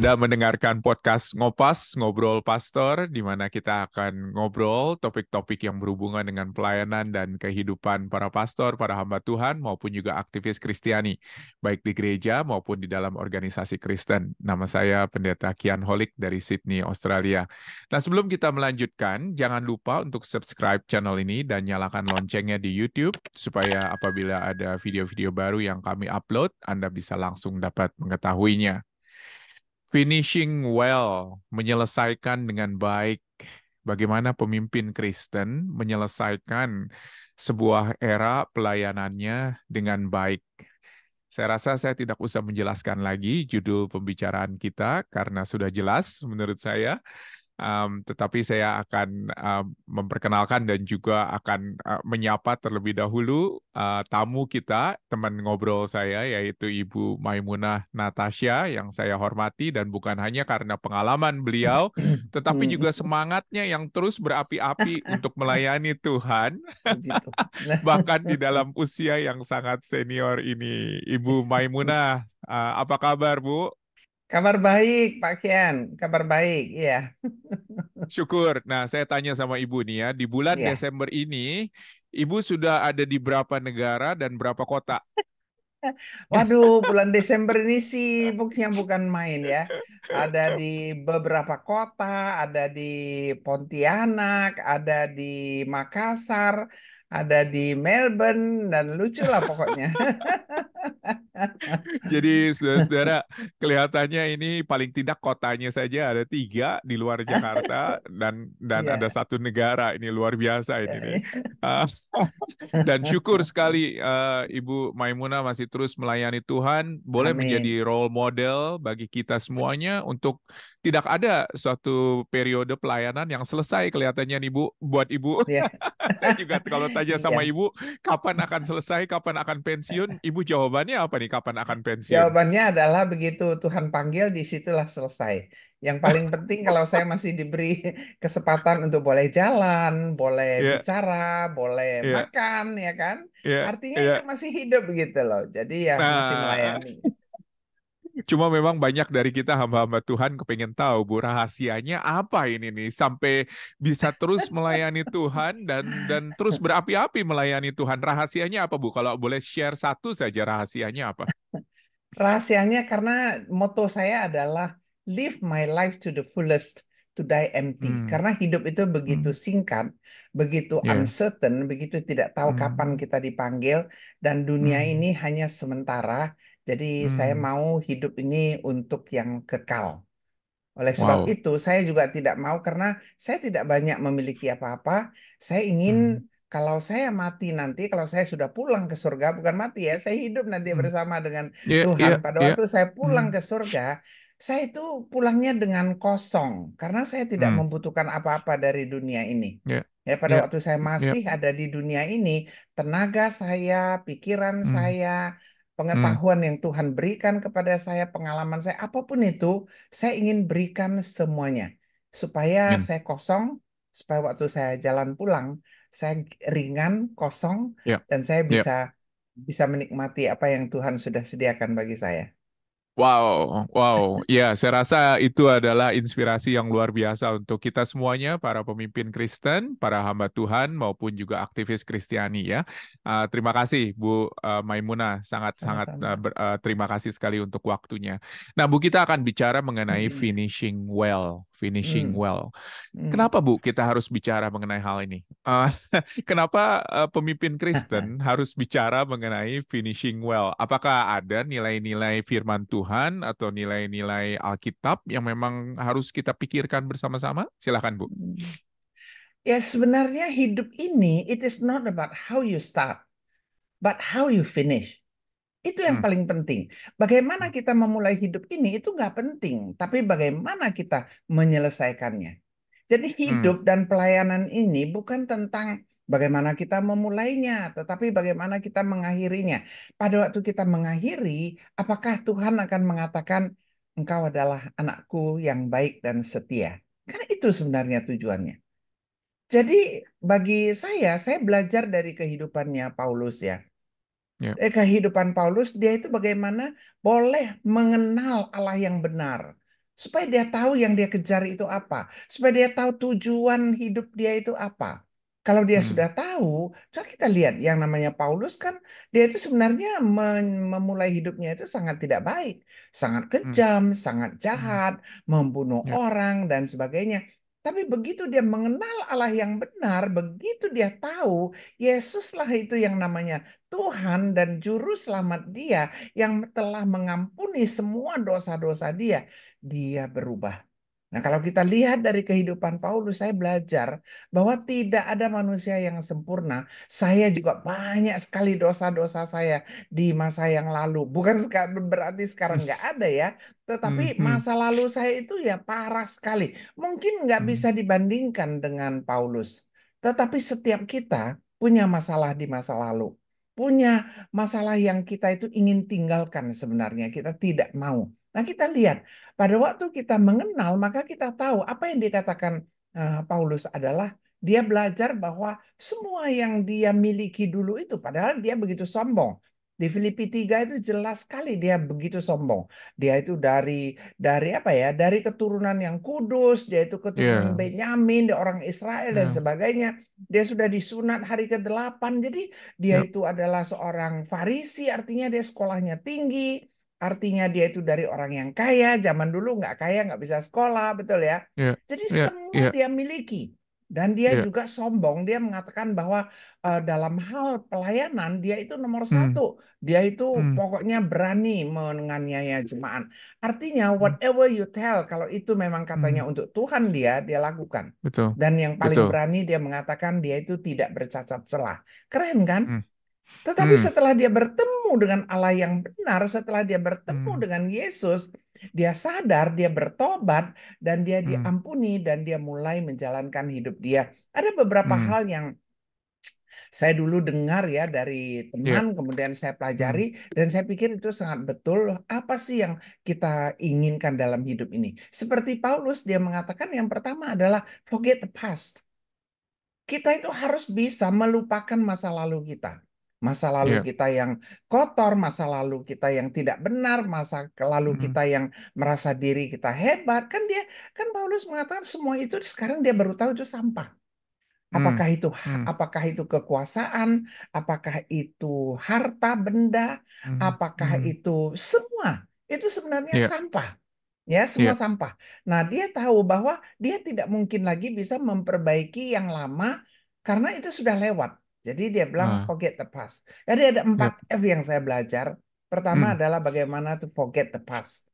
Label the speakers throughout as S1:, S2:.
S1: Anda mendengarkan podcast Ngopas, Ngobrol Pastor, di mana kita akan ngobrol topik-topik yang berhubungan dengan pelayanan dan kehidupan para pastor, para hamba Tuhan, maupun juga aktivis Kristiani, baik di gereja maupun di dalam organisasi Kristen. Nama saya Pendeta Kian Holik dari Sydney, Australia. Nah, sebelum kita melanjutkan, jangan lupa untuk subscribe channel ini dan nyalakan loncengnya di YouTube, supaya apabila ada video-video baru yang kami upload, Anda bisa langsung dapat mengetahuinya. Finishing well, menyelesaikan dengan baik. Bagaimana pemimpin Kristen menyelesaikan sebuah era pelayanannya dengan baik. Saya rasa saya tidak usah menjelaskan lagi judul pembicaraan kita karena sudah jelas menurut saya. Tetapi saya akan memperkenalkan dan juga akan menyapa terlebih dahulu tamu kita, teman ngobrol saya, yaitu Ibu Maimunah Natasha, yang saya hormati dan bukan hanya karena pengalaman beliau, tetapi juga semangatnya yang terus berapi-api untuk melayani Tuhan,
S2: Puji Tuhan.
S1: bahkan di dalam usia yang sangat senior ini. Ibu Maimunah, apa kabar, Bu?
S2: Kabar baik, Pak Kian. Kabar baik, iya.
S1: Syukur. Nah, saya tanya sama Ibu nih ya, di bulan
S2: Iya.
S1: Desember ini, Ibu sudah ada di berapa negara dan berapa kota?
S2: Waduh, bulan Desember ini sibuknya bukan main ya. Ada di beberapa kota, ada di Pontianak, ada di Makassar, ada di Melbourne, dan lucu lah pokoknya.
S1: Jadi, saudara-saudara, kelihatannya ini paling tidak kotanya saja ada 3 di luar Jakarta dan ada
S2: Iya.
S1: 1 negara. Ini luar biasa ini
S2: Iya,
S1: nih.
S2: iya.
S1: Ah, Dan syukur sekali Ibu Maimunah masih terus melayani Tuhan, boleh
S2: Amin.
S1: menjadi role model bagi kita semuanya untuk tidak ada suatu periode pelayanan yang selesai kelihatannya nih Bu, buat Ibu.
S2: Iya.
S1: Saya juga kalau tanya sama
S2: Iya.
S1: Ibu, kapan akan selesai, kapan akan pensiun, Ibu jawabannya apa nih, kapan akan pensiun?
S2: Jawabannya adalah begitu Tuhan panggil, disitulah selesai. Yang paling penting kalau saya masih diberi kesempatan untuk boleh jalan, boleh
S1: Iya,
S2: bicara, boleh
S1: iya,
S2: makan, ya kan?
S1: iya,
S2: Artinya
S1: iya.
S2: itu masih hidup begitu loh. Jadi ya masih
S1: Nah,
S2: melayani.
S1: cuma memang banyak dari kita hamba-hamba Tuhan kepengen tahu, Bu, rahasianya apa ini nih sampai bisa terus melayani Tuhan dan terus berapi-api melayani Tuhan. Rahasianya apa, Bu? Kalau boleh share satu saja rahasianya apa?
S2: Rahasianya karena moto saya adalah live my life to the fullest, to die empty.
S1: Hmm,
S2: Karena hidup itu begitu
S1: hmm,
S2: singkat, begitu
S1: ya,
S2: uncertain, begitu tidak tahu kapan
S1: hmm,
S2: kita dipanggil, dan dunia ini
S1: hmm,
S2: hanya sementara. Jadi saya
S1: hmm.
S2: mau hidup ini untuk yang kekal. Oleh sebab
S1: Wow.
S2: itu, saya juga tidak mau karena saya tidak banyak memiliki apa-apa. Saya ingin
S1: Hmm,
S2: kalau saya mati nanti, kalau saya sudah pulang ke surga, bukan mati ya, saya hidup nanti
S1: hmm.
S2: bersama dengan
S1: Iya,
S2: Tuhan.
S1: iya,
S2: Pada
S1: iya.
S2: waktu saya
S1: Hmm,
S2: pulang ke surga, saya itu pulangnya dengan kosong karena saya tidak
S1: hmm.
S2: membutuhkan apa-apa dari dunia ini.
S1: Iya,
S2: Ya, pada
S1: iya,
S2: waktu saya
S1: iya.
S2: masih ada di dunia ini, tenaga saya, pikiran
S1: Hmm,
S2: saya,
S1: hmm.
S2: pengetahuan yang Tuhan berikan kepada saya, pengalaman saya, apapun itu, saya ingin berikan semuanya supaya
S1: Amin.
S2: saya kosong, supaya waktu saya jalan pulang saya ringan, kosong,
S1: Iya,
S2: dan saya
S1: iya.
S2: bisa bisa menikmati apa yang Tuhan sudah sediakan bagi saya.
S1: Wow, wow. Ya, saya rasa itu adalah inspirasi yang luar biasa untuk kita semuanya, para pemimpin Kristen, para hamba Tuhan, maupun juga aktivis Kristiani ya. Terima kasih, Bu Maimunah. Sangat-sangat
S2: Sama-sama.
S1: terima kasih sekali untuk waktunya. Nah, Bu, kita akan bicara mengenai
S2: Hmm,
S1: finishing well. Finishing
S2: hmm,
S1: well.
S2: hmm.
S1: Kenapa, Bu, kita harus bicara mengenai hal ini? Kenapa pemimpin Kristen harus bicara mengenai finishing well? Apakah ada nilai-nilai firman Tuhan atau nilai-nilai Alkitab yang memang harus kita pikirkan bersama-sama? Silakan, Bu.
S2: Ya sebenarnya hidup ini it is not about how you start, but how you finish. Itu yang
S1: Hmm,
S2: paling penting. Bagaimana kita memulai hidup ini itu nggak penting, tapi bagaimana kita menyelesaikannya. Jadi
S1: hmm,
S2: hidup dan pelayanan ini bukan tentang bagaimana kita memulainya, tetapi bagaimana kita mengakhirinya. Pada waktu kita mengakhiri, apakah Tuhan akan mengatakan, engkau adalah anakku yang baik dan setia. Karena itu sebenarnya tujuannya. Jadi bagi saya belajar dari kehidupannya Paulus ya.
S1: ya,
S2: Kehidupan Paulus, dia itu bagaimana boleh mengenal Allah yang benar. supaya dia tahu yang dia kejar itu apa, supaya dia tahu tujuan hidup dia itu apa. Kalau dia
S1: Hmm.
S2: sudah tahu, coba kita lihat yang namanya Paulus kan, dia itu sebenarnya memulai hidupnya itu sangat tidak baik, sangat
S1: Hmm.
S2: kejam, sangat
S1: Hmm.
S2: jahat, membunuh
S1: Ya.
S2: orang dan sebagainya. Tapi begitu dia mengenal Allah yang benar, begitu dia tahu Yesuslah itu yang namanya Tuhan dan juru selamat dia yang telah mengampuni semua dosa-dosa dia, dia berubah. Nah, kalau kita lihat dari kehidupan Paulus, saya belajar bahwa tidak ada manusia yang sempurna. Saya juga banyak sekali dosa-dosa saya di masa yang lalu. Bukan berarti sekarang nggak ada ya,
S1: Hmm.
S2: tetapi
S1: Hmm.
S2: masa lalu saya itu ya parah sekali. Mungkin nggak
S1: Hmm.
S2: bisa dibandingkan dengan Paulus. Tetapi setiap kita punya masalah di masa lalu. Punya masalah yang kita itu ingin tinggalkan sebenarnya. Kita tidak mau. Nah, kita lihat pada waktu kita mengenal, maka kita tahu apa yang dikatakan Paulus adalah dia belajar bahwa semua yang dia miliki dulu itu, padahal dia begitu sombong. Di Filipi 3 itu jelas sekali dia begitu sombong. Dia itu dari apa ya? Dari keturunan yang kudus, dia itu keturunan
S1: Ya.
S2: Benyamin, dia orang Israel dan
S1: Ya.
S2: sebagainya. Dia sudah disunat hari ke-8. Jadi dia
S1: Ya.
S2: itu adalah seorang Farisi, artinya dia sekolahnya tinggi. Artinya dia itu dari orang yang kaya, zaman dulu nggak kaya, nggak bisa sekolah, betul ya.
S1: Ya.
S2: Jadi
S1: Ya.
S2: semua
S1: Ya.
S2: dia miliki. Dan dia
S1: Ya.
S2: juga sombong, dia mengatakan bahwa dalam hal pelayanan dia itu nomor
S1: Hmm.
S2: satu. Dia itu
S1: Hmm.
S2: pokoknya berani menganiaya jemaat. Artinya
S1: Hmm.
S2: whatever you tell, kalau itu memang katanya
S1: Hmm.
S2: untuk Tuhan dia lakukan.
S1: Betul.
S2: Dan yang paling
S1: Betul.
S2: berani dia mengatakan dia itu tidak bercacat celah. Keren kan?
S1: Hmm.
S2: Tetapi
S1: Hmm.
S2: setelah dia bertemu dengan Allah yang benar, setelah dia bertemu
S1: Hmm.
S2: dengan Yesus, dia sadar, dia bertobat, dan dia
S1: Hmm.
S2: diampuni, dan dia mulai menjalankan hidup dia. Ada beberapa
S1: Hmm.
S2: hal yang saya dulu dengar ya dari
S1: Ya.
S2: teman, kemudian saya pelajari,
S1: Hmm.
S2: dan saya pikir itu sangat betul. Apa sih yang kita inginkan dalam hidup ini? Seperti Paulus, dia mengatakan yang pertama adalah forget the past. Kita itu harus bisa melupakan masa lalu kita. Masa lalu
S1: Ya.
S2: kita yang kotor, masa lalu kita yang tidak benar, masa lalu
S1: Hmm.
S2: kita yang merasa diri kita hebat. Kan Paulus mengatakan semua itu sekarang dia baru tahu itu sampah.
S1: Hmm. Hmm.
S2: Apakah itu kekuasaan, apakah itu harta benda,
S1: Hmm.
S2: apakah
S1: Hmm.
S2: itu semua itu sebenarnya
S1: Ya.
S2: sampah. Ya, semua
S1: Ya.
S2: sampah. Nah, dia tahu bahwa dia tidak mungkin lagi bisa memperbaiki yang lama karena itu sudah lewat. Jadi dia bilang
S1: Ah.
S2: forget the past. Jadi ada empat
S1: Ya.
S2: F yang saya belajar. Pertama
S1: Hmm.
S2: adalah bagaimana to forget the past.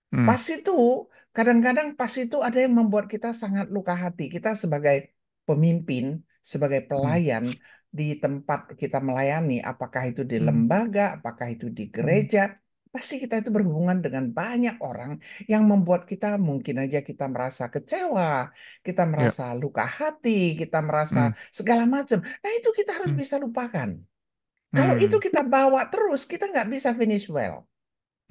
S1: Hmm.
S2: Pas itu, kadang-kadang pas itu ada yang membuat kita sangat luka hati. Kita sebagai pemimpin, sebagai
S1: Hmm.
S2: pelayan di tempat kita melayani, apakah itu di
S1: Hmm.
S2: lembaga, apakah itu di
S1: Hmm.
S2: gereja, pasti kita itu berhubungan dengan banyak orang yang membuat kita mungkin aja kita merasa kecewa, kita
S1: Ya.
S2: merasa luka hati, kita merasa
S1: Hmm.
S2: segala macam. Nah itu kita harus
S1: Hmm.
S2: bisa lupakan. Kalau itu
S1: Hmm.
S2: kita bawa terus, kita nggak bisa finish well.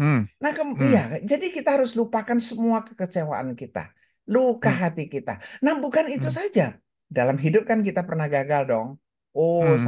S1: Hmm.
S2: Nah,
S1: Hmm.
S2: iya, jadi kita harus lupakan semua kekecewaan kita, luka
S1: Hmm.
S2: hati kita. Nah, bukan itu
S1: Hmm.
S2: saja. Dalam hidup kan kita pernah gagal dong. Oh,
S1: Hmm.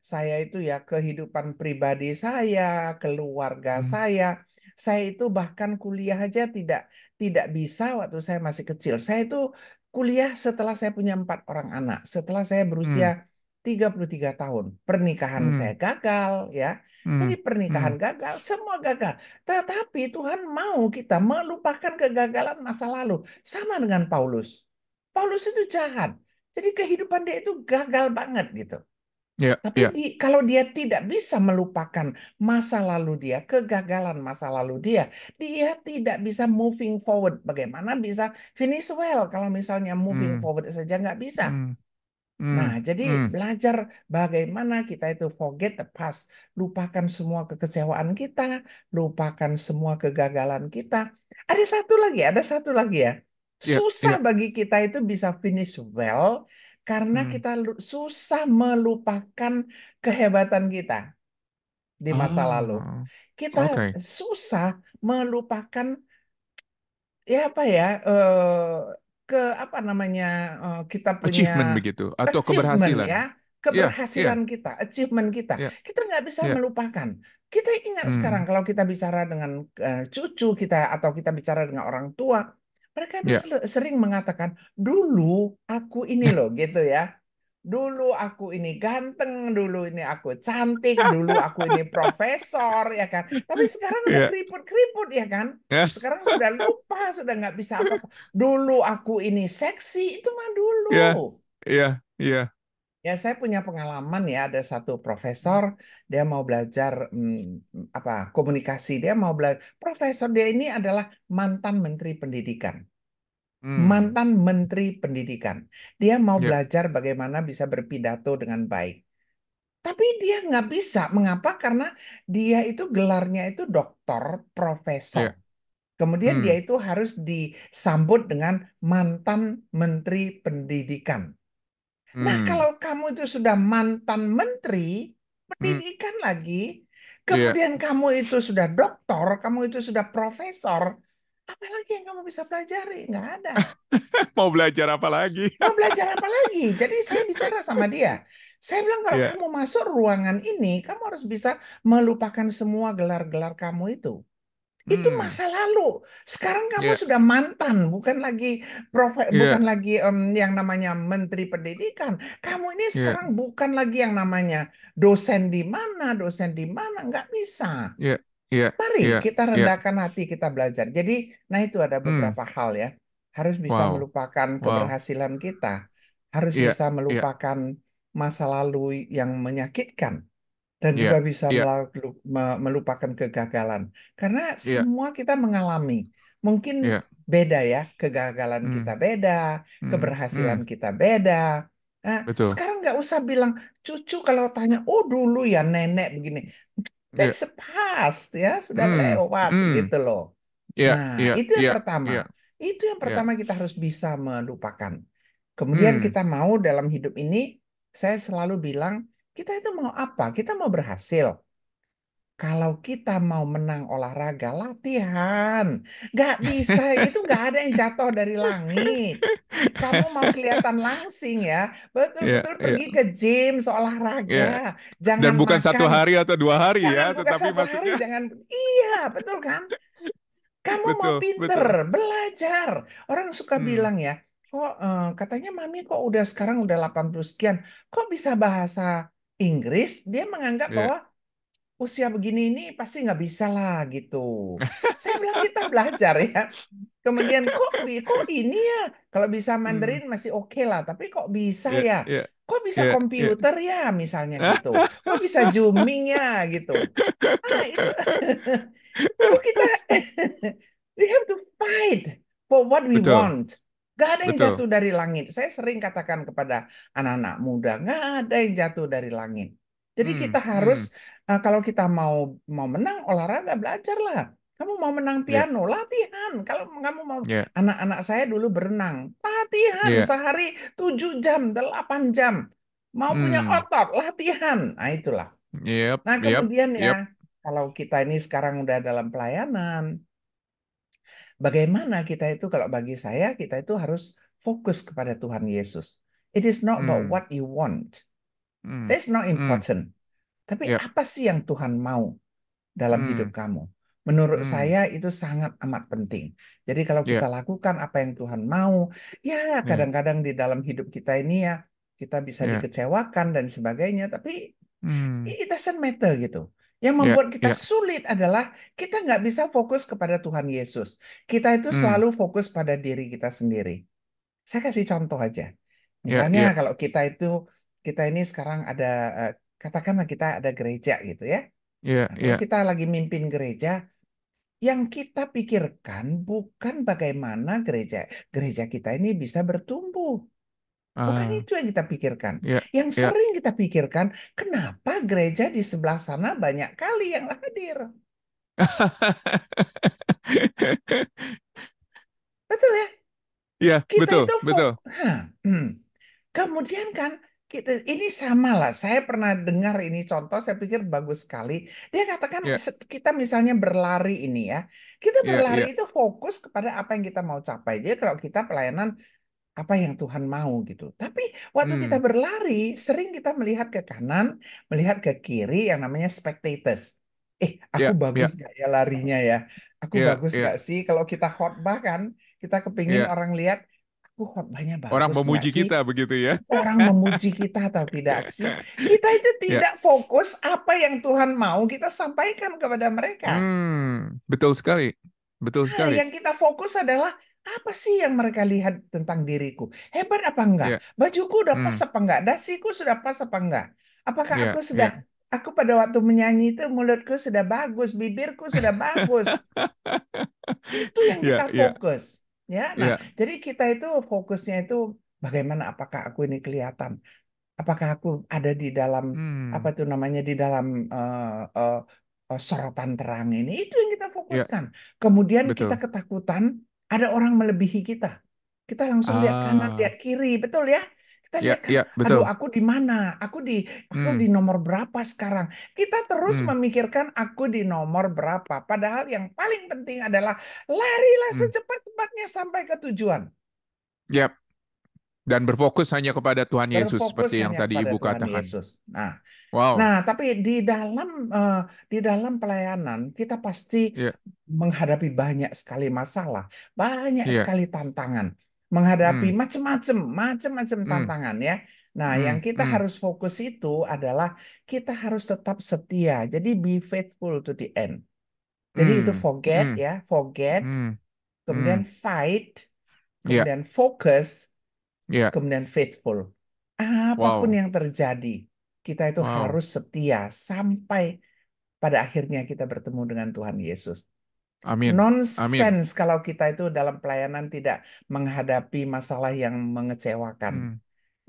S2: saya itu ya kehidupan pribadi saya, keluarga
S1: Hmm.
S2: saya itu bahkan kuliah aja tidak bisa waktu saya masih kecil. Saya itu kuliah setelah saya punya 4 orang anak, setelah saya berusia
S1: Hmm.
S2: 33 tahun. Pernikahan saya
S1: Hmm.
S2: gagal, ya.
S1: Hmm.
S2: Jadi pernikahan
S1: Hmm.
S2: gagal, semua gagal. Tetapi Tuhan mau kita melupakan kegagalan masa lalu. Sama dengan Paulus. Paulus itu jahat. Jadi kehidupan dia itu gagal banget gitu.
S1: Ya.
S2: Tapi
S1: Ya.
S2: kalau dia tidak bisa melupakan masa lalu dia, kegagalan masa lalu dia, dia tidak bisa moving forward. Bagaimana bisa finish well kalau misalnya moving
S1: Hmm.
S2: forward saja nggak bisa?
S1: Hmm.
S2: Nah,
S1: Hmm.
S2: jadi
S1: Hmm.
S2: belajar bagaimana kita itu forget the past, lupakan semua kekecewaan kita, lupakan semua kegagalan kita. Ada satu lagi ya.
S1: Ya.
S2: Susah
S1: Ya.
S2: bagi kita itu bisa finish well karena
S1: Hmm.
S2: kita susah melupakan kehebatan kita di masa lalu.
S1: Ah.
S2: Kita
S1: Oke.
S2: susah melupakan ya apa ya ke apa namanya kita punya
S1: Achievement begitu atau
S2: achievement
S1: keberhasilan.
S2: ya.
S1: Iya, iya,
S2: keberhasilan kita, achievement kita.
S1: iya,
S2: Kita nggak bisa
S1: iya.
S2: melupakan. Kita ingat sekarang
S1: Hmm,
S2: kalau kita bicara dengan cucu kita atau kita bicara dengan orang tua, mereka itu
S1: iya.
S2: sering mengatakan, dulu aku ini loh gitu ya. Dulu aku ini ganteng, dulu ini aku cantik, dulu aku ini profesor, ya kan. Tapi sekarang udah
S1: Iya,
S2: keriput-keriput, ya kan.
S1: ya,
S2: Sekarang sudah lupa, sudah nggak bisa apa-apa. Dulu aku ini seksi, itu mah dulu.
S1: iya, iya, iya.
S2: Ya, saya punya pengalaman ya, ada satu profesor, dia mau belajar apa komunikasi, dia mau belajar. Profesor dia ini adalah mantan Menteri Pendidikan.
S1: Hmm,
S2: Mantan Menteri Pendidikan. Dia mau
S1: iya,
S2: belajar bagaimana bisa berpidato dengan baik. Tapi dia nggak bisa. Mengapa? Karena dia itu gelarnya itu doktor, profesor.
S1: iya.
S2: Kemudian dia
S1: Hmm,
S2: itu harus disambut dengan mantan Menteri Pendidikan. Nah,
S1: hmm,
S2: kalau kamu itu sudah mantan Menteri
S1: hmm,
S2: Pendidikan lagi,
S1: iya.
S2: kemudian kamu itu sudah doktor, kamu itu sudah profesor, apa lagi yang kamu bisa pelajari? Nggak ada.
S1: Mau belajar apa lagi?
S2: Mau belajar apa lagi? Jadi saya bicara sama dia. Saya bilang kalau
S1: Iya.
S2: kamu masuk ruangan ini, kamu harus bisa melupakan semua gelar-gelar kamu itu. Itu
S1: Hmm,
S2: masa lalu. Sekarang kamu
S1: iya,
S2: sudah mantan, bukan lagi bukan
S1: iya,
S2: lagi yang namanya Menteri Pendidikan. Kamu ini
S1: iya,
S2: sekarang bukan lagi yang namanya dosen di mana, nggak bisa.
S1: iya, iya,
S2: Mari
S1: iya,
S2: kita
S1: iya.
S2: rendahkan hati, kita belajar. Jadi, nah itu ada
S1: Hmm,
S2: beberapa hal ya. Harus bisa
S1: wow,
S2: melupakan
S1: wow.
S2: keberhasilan kita. Harus
S1: Iya,
S2: bisa
S1: iya,
S2: melupakan masa lalu yang menyakitkan. Dan juga
S1: iya,
S2: bisa
S1: iya,
S2: melupakan kegagalan. Karena
S1: iya,
S2: semua kita mengalami. Mungkin
S1: iya.
S2: beda ya, kegagalan kita
S1: Hmm,
S2: beda,
S1: hmm,
S2: keberhasilan
S1: hmm.
S2: kita beda. Nah,
S1: Betul.
S2: sekarang nggak usah bilang cucu kalau tanya, oh dulu ya nenek begini.
S1: Iya.
S2: That's the past ya, sudah
S1: Hmm,
S2: lewat
S1: hmm.
S2: gitu loh.
S1: Iya,
S2: Nah,
S1: iya,
S2: itu yang
S1: iya,
S2: pertama.
S1: iya,
S2: Itu yang
S1: iya.
S2: pertama kita harus bisa melupakan. Kemudian
S1: Hmm,
S2: kita mau dalam hidup ini, saya selalu bilang, kita itu mau apa? Kita mau berhasil. Kalau kita mau menang olahraga, latihan. Nggak bisa, itu nggak ada yang jatuh dari langit. Kamu mau kelihatan langsing ya,
S1: iya,
S2: betul-betul
S1: iya,
S2: pergi ke gym seolahraga.
S1: iya. Dan
S2: Jangan
S1: bukan satu
S2: makan,
S1: hari atau 2 hari ya,
S2: jangan buka
S1: tetapi
S2: satu hari,
S1: maksudnya
S2: jangan. Iya, betul kan? Kamu mau
S1: betul,
S2: pinter,
S1: betul.
S2: belajar. Orang suka
S1: Hmm,
S2: bilang ya, kok katanya Mami kok udah sekarang udah 80 sekian, kok bisa bahasa Inggris? Dia menganggap
S1: iya.
S2: bahwa usia begini ini pasti nggak bisa lah gitu. Saya bilang kita belajar ya. Kemudian kok ini ya, kalau bisa
S1: Hmm,
S2: Mandarin masih oke lah, tapi kok bisa
S1: iya,
S2: ya?
S1: iya,
S2: Kok bisa
S1: iya, iya.
S2: komputer ya misalnya gitu. Kok bisa zooming ya gitu. Nah, itu kita we have to fight for what we
S1: Betul,
S2: want. Gak ada yang
S1: betul.
S2: jatuh dari langit. Saya sering katakan kepada anak-anak muda, gak ada yang jatuh dari langit. Jadi
S1: Hmm,
S2: kita
S1: hmm.
S2: harus kalau kita mau menang olahraga belajarlah. Kamu mau menang
S1: Iya,
S2: piano, latihan. Kalau kamu mau
S1: iya,
S2: anak-anak saya dulu berenang, latihan
S1: iya.
S2: sehari 7 jam, 8 jam. Mau punya
S1: Hmm,
S2: otot, latihan. Nah, itulah.
S1: yep,
S2: Nah,
S1: yep,
S2: kemudian ya,
S1: yep.
S2: kalau kita ini sekarang udah dalam pelayanan, bagaimana kita itu, kalau bagi saya, kita itu harus fokus kepada Tuhan Yesus. It is not about
S1: Hmm,
S2: what you want.
S1: hmm,
S2: That's not
S1: hmm,
S2: important. Tapi
S1: yep,
S2: apa sih yang Tuhan mau dalam hidup
S1: hmm,
S2: kamu? Menurut
S1: hmm,
S2: saya itu sangat amat penting. Jadi kalau kita
S1: yep,
S2: lakukan apa yang Tuhan mau, ya
S1: yeah,
S2: kadang-kadang di dalam hidup kita ini ya, kita bisa
S1: yeah,
S2: dikecewakan dan sebagainya, tapi
S1: hmm,
S2: it doesn't matter gitu. Yang
S1: yeah,
S2: membuat kita
S1: yeah,
S2: sulit adalah kita nggak bisa fokus kepada Tuhan Yesus. Kita itu
S1: hmm,
S2: selalu fokus pada diri kita sendiri. Saya kasih contoh aja.
S1: yeah,
S2: Misalnya
S1: yeah,
S2: kalau kita ini sekarang ada katakanlah kita ada gereja gitu ya.
S1: yeah,
S2: Nah, kalau
S1: yeah.
S2: kita lagi mimpin gereja, yang kita pikirkan bukan bagaimana gereja gereja kita ini bisa bertumbuh. Bukan
S1: Ah,
S2: itu yang kita pikirkan.
S1: yeah,
S2: Yang
S1: yeah.
S2: sering kita pikirkan, kenapa gereja di sebelah sana banyak kali yang hadir. Betul ya?
S1: Iya,
S2: Kita
S1: betul,
S2: itu
S1: betul.
S2: Kemudian kan kita ini sama lah. Saya pernah dengar ini contoh, saya pikir bagus sekali. Dia katakan
S1: Iya,
S2: kita misalnya berlari ini ya, kita
S1: iya,
S2: berlari
S1: iya.
S2: itu fokus kepada apa yang kita mau capai. Jadi kalau kita pelayanan apa yang Tuhan mau gitu. Tapi waktu kita
S1: Hmm.
S2: berlari, sering kita melihat ke kanan, melihat ke kiri yang namanya spectators. Aku
S1: Ya,
S2: bagus
S1: ya,
S2: gak ya larinya ya? Aku
S1: ya,
S2: bagus
S1: ya,
S2: gak sih? Kalau kita khotbah kan, kita kepingin
S1: ya.
S2: orang lihat, aku khotbahnya
S1: Orang
S2: bagus nggak
S1: memuji
S2: sih?
S1: kita begitu ya.
S2: Orang memuji kita atau tidak sih? Kita itu
S1: Ya.
S2: tidak fokus apa yang Tuhan mau kita sampaikan kepada mereka.
S1: Betul sekali. Betul
S2: Nah,
S1: sekali.
S2: yang kita fokus adalah apa sih yang mereka lihat tentang diriku? Hebat apa enggak?
S1: Ya.
S2: Bajuku udah pas
S1: Hmm.
S2: apa enggak? Dasiku sudah pas apa enggak? Apakah
S1: Ya, ya.
S2: aku pada waktu menyanyi itu mulutku sudah bagus, bibirku sudah bagus. Itu yang kita
S1: Ya, ya,
S2: fokus. Ya, nah,
S1: ya.
S2: jadi kita itu fokusnya itu bagaimana apakah aku ini kelihatan? Apakah aku ada di dalam apa
S1: Hmm.
S2: tuh namanya di dalam sorotan terang ini? Itu yang kita
S1: Ya,
S2: fokuskan. Kemudian kita
S1: betul.
S2: ketakutan ada orang melebihi kita. Kita langsung lihat kanan, lihat
S1: Ah,
S2: kiri, betul ya? Kita
S1: ya,
S2: lihat kan,
S1: ya,
S2: aduh
S1: betul.
S2: aku di mana? Aku di
S1: Hmm.
S2: nomor berapa sekarang? Kita terus
S1: Hmm.
S2: memikirkan aku di nomor berapa. Padahal yang paling penting adalah larilah
S1: Hmm.
S2: secepat-cepatnya sampai ke tujuan.
S1: Ya, dan berfokus hanya kepada Tuhan Yesus
S2: Berfokus
S1: seperti yang
S2: hanya
S1: tadi
S2: kepada
S1: Ibu
S2: Tuhan
S1: katakan.
S2: Yesus.
S1: Wow.
S2: Nah, tapi eh, di dalam pelayanan kita pasti
S1: Ya,
S2: menghadapi banyak sekali masalah, banyak
S1: ya.
S2: sekali tantangan, menghadapi
S1: Hmm.
S2: macam-macam
S1: Hmm.
S2: tantangan ya. Nah, yang
S1: Hmm.
S2: kita
S1: Hmm.
S2: harus fokus itu adalah kita harus tetap setia. Jadi be faithful to the end. Jadi itu
S1: Hmm.
S2: forget
S1: Hmm.
S2: ya, forget,
S1: Hmm.
S2: kemudian
S1: Hmm.
S2: fight,
S1: Ya,
S2: kemudian focus,
S1: ya.
S2: kemudian faithful. Apapun
S1: Wow.
S2: yang terjadi, kita itu
S1: Wow.
S2: harus setia sampai pada akhirnya kita bertemu dengan Tuhan Yesus.
S1: Amin. Amin.
S2: Nonsense kalau kita itu dalam pelayanan tidak menghadapi masalah yang mengecewakan.
S1: Hmm.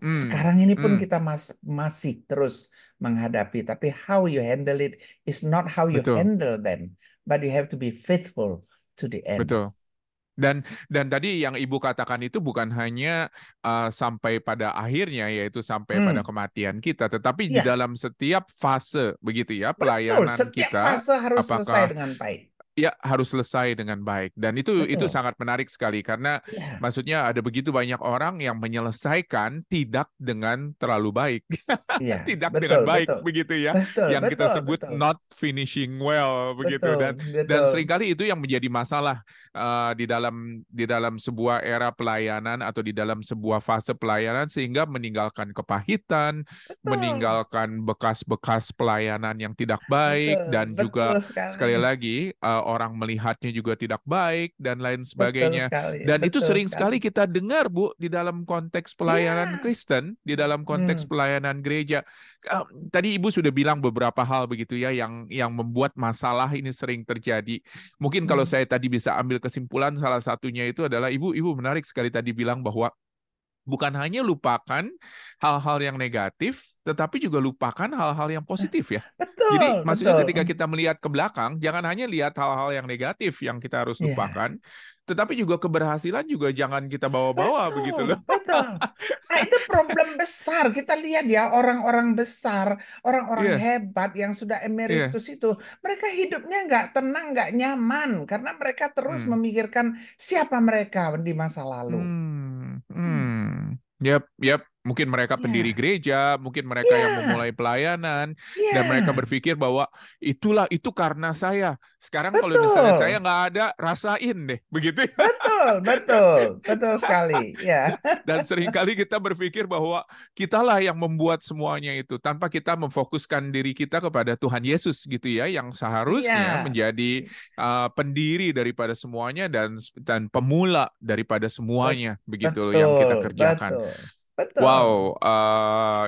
S1: Hmm.
S2: Sekarang ini pun
S1: Hmm.
S2: kita masih terus menghadapi, tapi how you handle it is not how you
S1: Betul.
S2: handle them, but you have to be faithful to the end.
S1: Betul. Dan tadi yang Ibu katakan itu bukan hanya sampai pada akhirnya, yaitu sampai pada
S2: Hmm,
S1: kematian kita, tetapi di
S2: ya,
S1: dalam setiap fase begitu ya
S2: betul.
S1: pelayanan
S2: Setiap
S1: kita,
S2: fase harus selesai
S1: apakah
S2: dengan baik.
S1: ya harus selesai dengan baik. Dan itu
S2: Betul.
S1: sangat menarik sekali karena
S2: Ya,
S1: maksudnya ada begitu banyak orang yang menyelesaikan tidak dengan terlalu baik.
S2: iya,
S1: Tidak dengan
S2: betul,
S1: baik
S2: betul,
S1: begitu ya,
S2: betul,
S1: yang kita
S2: betul,
S1: sebut
S2: betul,
S1: not finishing well begitu.
S2: betul,
S1: Dan
S2: betul,
S1: seringkali itu yang menjadi masalah di dalam sebuah era pelayanan atau di dalam sebuah fase pelayanan, sehingga meninggalkan kepahitan,
S2: betul,
S1: meninggalkan bekas-bekas pelayanan yang tidak baik,
S2: betul,
S1: dan
S2: betul
S1: juga
S2: sekali,
S1: sekali lagi orang melihatnya juga tidak baik dan lain
S2: betul
S1: sebagainya.
S2: sekali,
S1: Dan itu
S2: betul
S1: sering
S2: sekali.
S1: sekali kita dengar, Bu, di dalam konteks pelayanan
S2: Iya,
S1: Kristen, di dalam konteks
S2: hmm,
S1: pelayanan gereja. Tadi Ibu sudah bilang beberapa hal begitu ya yang membuat masalah ini sering terjadi. Mungkin kalau
S2: hmm.
S1: saya tadi bisa ambil kesimpulan, salah satunya itu adalah Ibu menarik sekali tadi bilang bahwa bukan hanya lupakan hal-hal yang negatif, tetapi juga lupakan hal-hal yang positif ya.
S2: Betul,
S1: Jadi maksudnya
S2: betul,
S1: ketika kita melihat ke belakang, jangan hanya lihat hal-hal yang negatif yang kita harus
S2: iya.
S1: lupakan, tetapi juga keberhasilan juga jangan kita bawa-bawa begitu
S2: Betul,
S1: loh.
S2: betul. Nah, itu problem besar. Kita lihat ya orang-orang besar, orang-orang
S1: Iya,
S2: hebat yang sudah
S1: iya.
S2: emeritus itu, mereka hidupnya nggak tenang, nggak nyaman karena mereka terus
S1: Hmm.
S2: memikirkan siapa mereka di masa lalu. Hmm,
S1: Yap, yap. Mungkin mereka pendiri
S2: ya,
S1: gereja, mungkin mereka yang
S2: ya,
S1: memulai pelayanan, dan mereka
S2: ya,
S1: berpikir bahwa itu karena saya. Sekarang kalau misalnya saya
S2: betul,
S1: nggak ada, rasain deh, begitu ya.
S2: betul, betul, betul sekali. Ya,
S1: Dan seringkali kita berpikir bahwa kitalah yang membuat semuanya itu, tanpa kita memfokuskan diri kita kepada Tuhan Yesus gitu ya, yang seharusnya
S2: iya,
S1: menjadi pendiri daripada semuanya dan pemula daripada
S2: bet-
S1: semuanya begitu loh yang kita
S2: betul,
S1: kerjakan.
S2: betul, betul.
S1: Wow,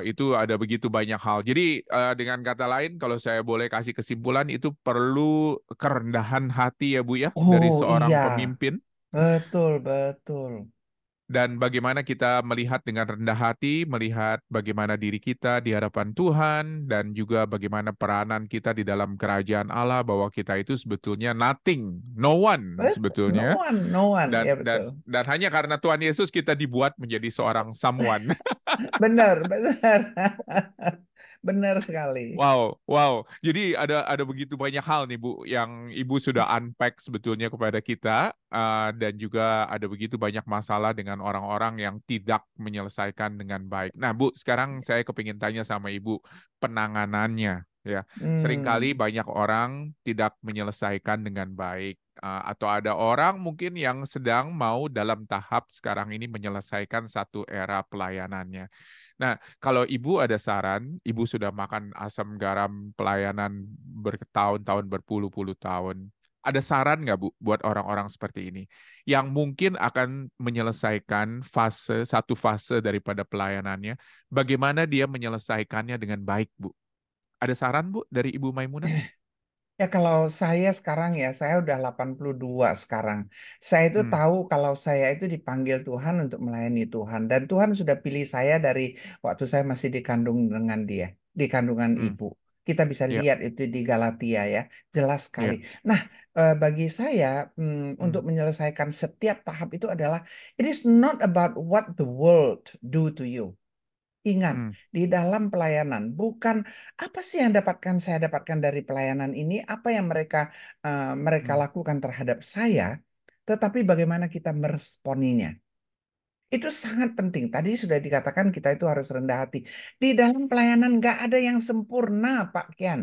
S1: itu ada begitu banyak hal. Jadi dengan kata lain, kalau saya boleh kasih kesimpulan, itu perlu kerendahan hati ya Bu ya, dari
S2: Oh iya,
S1: seorang pemimpin.
S2: betul, betul.
S1: Dan bagaimana kita melihat dengan rendah hati, melihat bagaimana diri kita di hadapan Tuhan, dan juga bagaimana peranan kita di dalam kerajaan Allah, bahwa kita itu sebetulnya nothing, no one
S2: Betul,
S1: sebetulnya.
S2: no one,
S1: Dan
S2: ya
S1: dan
S2: betul.
S1: dan hanya karena Tuhan Yesus kita dibuat menjadi seorang someone.
S2: Benar, benar. Benar sekali.
S1: Wow, wow. Jadi ada begitu banyak hal nih Bu yang Ibu sudah unpack sebetulnya kepada kita dan juga ada begitu banyak masalah dengan orang-orang yang tidak menyelesaikan dengan baik. Nah Bu, sekarang saya kepingin tanya sama Ibu penanganannya ya. Seringkali
S2: Hmm.
S1: banyak orang tidak menyelesaikan dengan baik atau ada orang mungkin yang sedang mau dalam tahap sekarang ini menyelesaikan satu era pelayanannya. Nah, kalau Ibu ada saran, Ibu sudah makan asam garam pelayanan bertahun-tahun, berpuluh-puluh tahun. Ada saran nggak Bu buat orang-orang seperti ini yang mungkin akan menyelesaikan satu fase daripada pelayanannya, bagaimana dia menyelesaikannya dengan baik, Bu? Ada saran Bu dari Ibu Maimunah?
S2: Ya kalau saya sekarang ya, saya udah 82 sekarang. Saya itu
S1: Hmm,
S2: tahu kalau saya itu dipanggil Tuhan untuk melayani Tuhan. Dan Tuhan sudah pilih saya dari waktu saya masih dikandung dengan dia, di kandungan
S1: hmm,
S2: ibu. Kita bisa
S1: ya,
S2: lihat itu di Galatia ya, jelas sekali.
S1: ya,
S2: Nah, bagi saya
S1: hmm,
S2: untuk menyelesaikan setiap tahap itu adalah, it is not about what the world do to you. Ingat,
S1: hmm,
S2: di dalam pelayanan bukan apa sih yang saya dapatkan dari pelayanan ini, apa yang mereka
S1: hmm,
S2: lakukan terhadap saya, tetapi bagaimana kita meresponinya. Itu sangat penting. Tadi sudah dikatakan kita itu harus rendah hati. Di dalam pelayanan nggak ada yang sempurna, Pak Kian.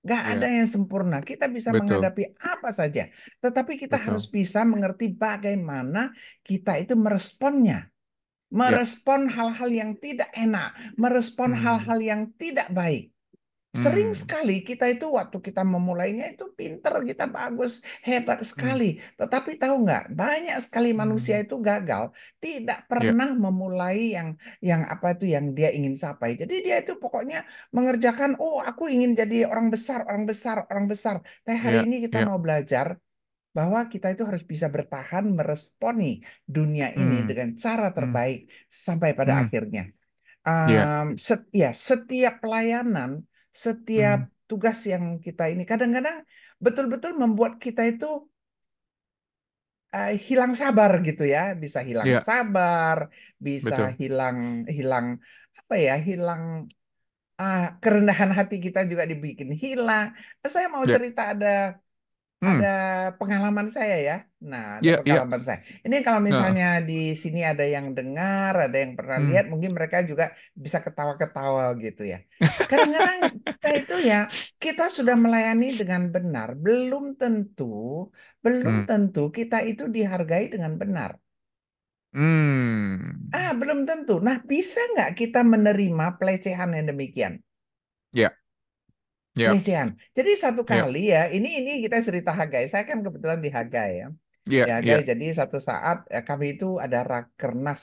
S2: Nggak ada
S1: ya,
S2: yang sempurna. Kita bisa
S1: betul,
S2: menghadapi apa saja. Tetapi kita harus
S1: betul,
S2: bisa mengerti bagaimana kita itu meresponnya.
S1: ya,
S2: Merespon hal-hal yang tidak enak, merespon
S1: hmm,
S2: hal-hal yang tidak baik. Sering
S1: hmm,
S2: sekali kita itu waktu kita memulainya itu pinter, kita bagus, hebat
S1: hmm,
S2: sekali. Tetapi tahu nggak, banyak sekali manusia
S1: hmm,
S2: itu gagal, tidak
S1: ya,
S2: pernah memulai yang apa itu yang dia ingin capai. Jadi dia itu pokoknya mengerjakan, oh aku ingin jadi orang besar, orang besar, orang besar. Tapi hari
S1: ya,
S2: ini kita
S1: ya,
S2: mau belajar bahwa kita itu harus bisa bertahan meresponi dunia ini
S1: hmm,
S2: dengan cara
S1: hmm,
S2: terbaik sampai pada
S1: hmm,
S2: akhirnya.
S1: ya.
S2: Ya, setiap pelayanan, setiap
S1: Hmm,
S2: tugas yang kita ini kadang-kadang betul-betul membuat kita itu hilang sabar gitu ya, bisa hilang
S1: ya,
S2: sabar, bisa
S1: betul.
S2: hilang hilang apa ya, hilang kerendahan hati kita juga dibikin hilang. Saya mau
S1: Ya,
S2: cerita
S1: hmm,
S2: ada pengalaman saya ya. Nah, ada
S1: ya, ya,
S2: pengalaman saya. Ini kalau
S1: nah,
S2: misalnya di sini ada yang dengar, ada yang pernah
S1: hmm,
S2: lihat, mungkin mereka juga bisa ketawa-ketawa gitu ya. Kadang-kadang kita itu ya, kita sudah melayani dengan benar, belum
S1: hmm,
S2: tentu kita itu dihargai dengan benar.
S1: hmm,
S2: Belum tentu. Nah, bisa nggak kita menerima pelecehan yang demikian?
S1: ya, ya,
S2: Pelecehan. Jadi satu
S1: ya,
S2: kali ya, ini kita cerita Hagai. Saya kan kebetulan di Hagai ya.
S1: ya,
S2: Ya guys,
S1: ya.
S2: jadi satu saat kami itu ada rakernas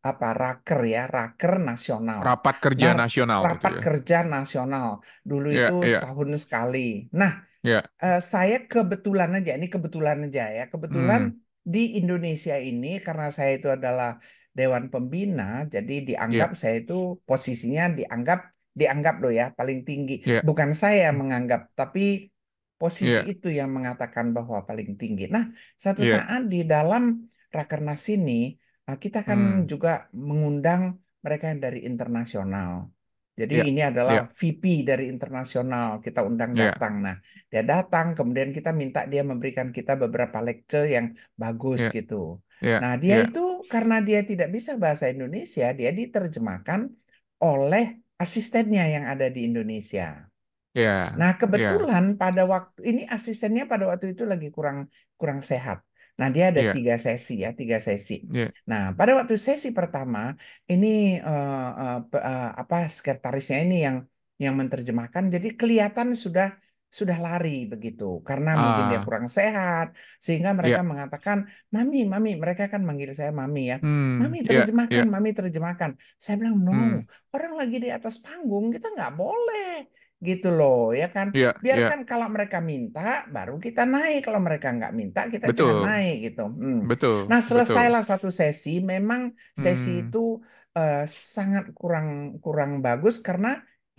S2: apa raker ya, raker nasional.
S1: Rapat kerja
S2: Nah,
S1: nasional itu
S2: rapat
S1: ya.
S2: kerja nasional dulu itu
S1: Ya, ya,
S2: setahun sekali. Nah,
S1: ya,
S2: saya kebetulan aja, ini kebetulan aja ya, kebetulan
S1: hmm,
S2: di Indonesia ini karena saya itu adalah Dewan Pembina, jadi dianggap
S1: ya,
S2: saya itu posisinya dianggap dianggap loh ya paling tinggi.
S1: ya,
S2: Bukan saya yang menganggap, tapi posisi
S1: ya,
S2: itu yang mengatakan bahwa paling tinggi. Nah, satu
S1: ya,
S2: saat di dalam Rakernas ini kita kan
S1: hmm,
S2: juga mengundang mereka yang dari internasional. Jadi
S1: ya,
S2: ini adalah
S1: ya,
S2: VP dari internasional, kita undang
S1: ya,
S2: datang. Nah, dia datang, kemudian kita minta dia memberikan kita beberapa lecture yang bagus
S1: ya,
S2: gitu.
S1: ya,
S2: Nah, dia
S1: ya,
S2: itu karena dia tidak bisa bahasa Indonesia, dia diterjemahkan oleh asistennya yang ada di Indonesia.
S1: ya,
S2: Nah,
S1: ya,
S2: kebetulan pada waktu ini asistennya pada waktu itu lagi kurang kurang sehat. Nah, dia ada
S1: ya,
S2: 3 sesi ya, 3 sesi.
S1: ya,
S2: Nah, pada waktu sesi pertama ini apa sekretarisnya ini yang menerjemahkan, jadi kelihatan sudah lari begitu karena mungkin dia
S1: ah,
S2: kurang sehat sehingga mereka
S1: ya,
S2: mengatakan, "Mami, mami," mereka kan manggil saya Mami ya.
S1: hmm,
S2: "Mami
S1: ya,
S2: terjemahkan,
S1: ya,
S2: Mami terjemahkan." Saya bilang, "No,
S1: hmm,
S2: orang lagi di atas panggung, kita nggak boleh." Gitu loh ya kan,
S1: ya,
S2: biarkan
S1: ya,
S2: kalau mereka minta baru kita naik, kalau mereka nggak minta kita jangan
S1: betul,
S2: naik gitu.
S1: betul,
S2: Nah,
S1: betul,
S2: selesailah satu sesi, memang sesi
S1: hmm,
S2: itu eh, sangat kurang kurang bagus karena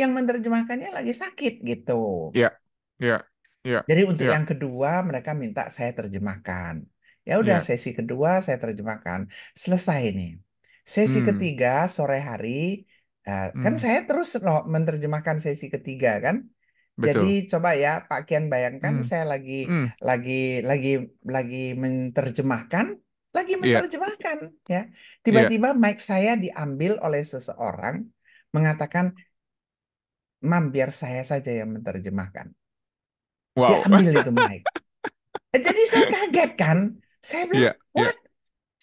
S2: yang menerjemahkannya lagi sakit gitu.
S1: ya, ya, ya,
S2: Jadi untuk
S1: ya,
S2: yang kedua mereka minta saya terjemahkan. Ya udah,
S1: ya,
S2: sesi kedua saya terjemahkan, selesai nih. Sesi
S1: hmm,
S2: ketiga sore hari Kan
S1: Hmm,
S2: saya terus loh menerjemahkan sesi ketiga kan. Jadi
S1: betul.
S2: coba ya Pak Kian bayangkan
S1: Hmm,
S2: saya lagi
S1: hmm,
S2: lagi lagi lagi menerjemahkan, lagi
S1: iya,
S2: menerjemahkan ya.
S1: iya.
S2: Tiba-tiba mic saya diambil oleh seseorang mengatakan, "Mam, biar saya saja yang menerjemahkan." Dia
S1: Wow.
S2: ambil itu mic. Jadi saya kaget kan. Saya bilang,
S1: Iya, iya.
S2: "What?"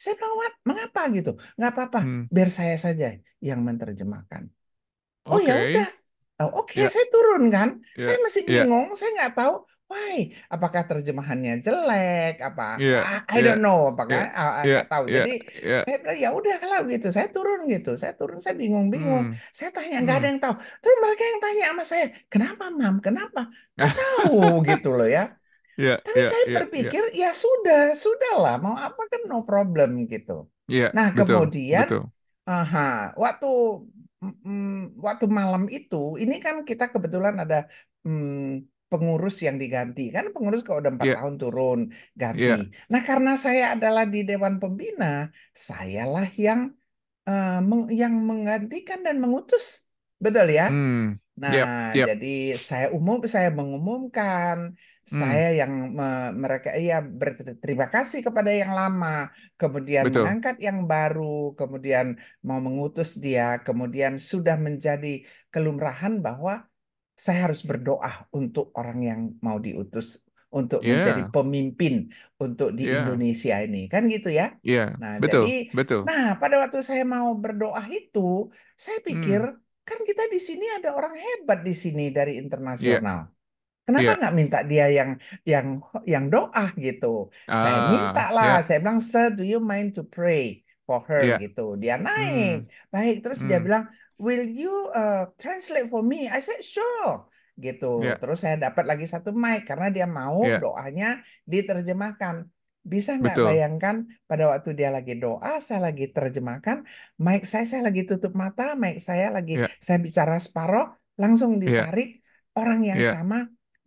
S2: Saya bilang, "What? Mengapa gitu?" "Nggak apa-apa,
S1: Hmm,
S2: biar saya saja yang menerjemahkan." Oh ya
S1: oke.
S2: udah. Oh, oke,
S1: Iya,
S2: saya turun kan.
S1: iya,
S2: Saya masih
S1: iya,
S2: bingung. Saya nggak tahu. Why? Apakah terjemahannya jelek? Apa?
S1: iya,
S2: I
S1: iya,
S2: don't know. Apakah?
S1: iya, iya,
S2: Nggak tahu.
S1: iya,
S2: Jadi
S1: iya.
S2: saya bilang ya udah kalau gitu. Saya turun gitu. Saya turun. Saya bingung-bingung.
S1: Hmm,
S2: Saya tanya nggak ada
S1: hmm.
S2: yang tahu. Terus mereka yang tanya sama saya, kenapa Mam? Kenapa? Nggak tahu gitu loh ya.
S1: Iya,
S2: Tapi
S1: iya,
S2: saya
S1: iya, iya,
S2: berpikir ya sudah, sudahlah. Mau apa kan no problem gitu.
S1: iya,
S2: Nah
S1: betul,
S2: kemudian,
S1: betul.
S2: aha, waktu waktu malam itu, ini kan kita kebetulan ada pengurus yang diganti. Kan pengurus kalau udah 4
S1: Iya,
S2: tahun turun, ganti.
S1: iya.
S2: Nah karena saya adalah di Dewan Pembina, sayalah yang yang menggantikan dan mengutus. Betul ya?
S1: Hmm,
S2: Nah,
S1: yep, yep.
S2: jadi saya mengumumkan,
S1: Hmm,
S2: saya yang mereka iya berterima kasih kepada yang lama, kemudian
S1: betul.
S2: mengangkat yang baru, kemudian mau mengutus dia, kemudian sudah menjadi kelumrahan bahwa saya harus berdoa untuk orang yang mau diutus untuk menjadi
S1: Iya,
S2: pemimpin untuk di
S1: iya,
S2: Indonesia ini, kan gitu ya.
S1: iya,
S2: Nah,
S1: betul,
S2: jadi,
S1: betul.
S2: nah pada waktu saya mau berdoa itu, saya pikir
S1: Hmm,
S2: kan kita di sini ada orang hebat di sini dari
S1: iya,
S2: internasional. Kenapa
S1: iya.
S2: nggak minta dia yang yang doa gitu? Saya minta lah,
S1: Ya,
S2: saya bilang, "Sir, do you mind to pray for her?"
S1: iya.
S2: gitu. Dia naik,
S1: Hmm,
S2: baik. Terus dia
S1: hmm,
S2: bilang, "Will you translate for me?" I said, "Sure." Gitu.
S1: iya,
S2: Terus saya dapat lagi satu mic karena dia mau
S1: iya,
S2: doanya diterjemahkan. Bisa nggak
S1: betul.
S2: bayangkan pada waktu dia lagi doa, saya lagi terjemahkan, mic saya lagi tutup mata, mic
S1: Iya,
S2: saya bicara separoh, langsung
S1: iya,
S2: ditarik orang yang
S1: iya,
S2: sama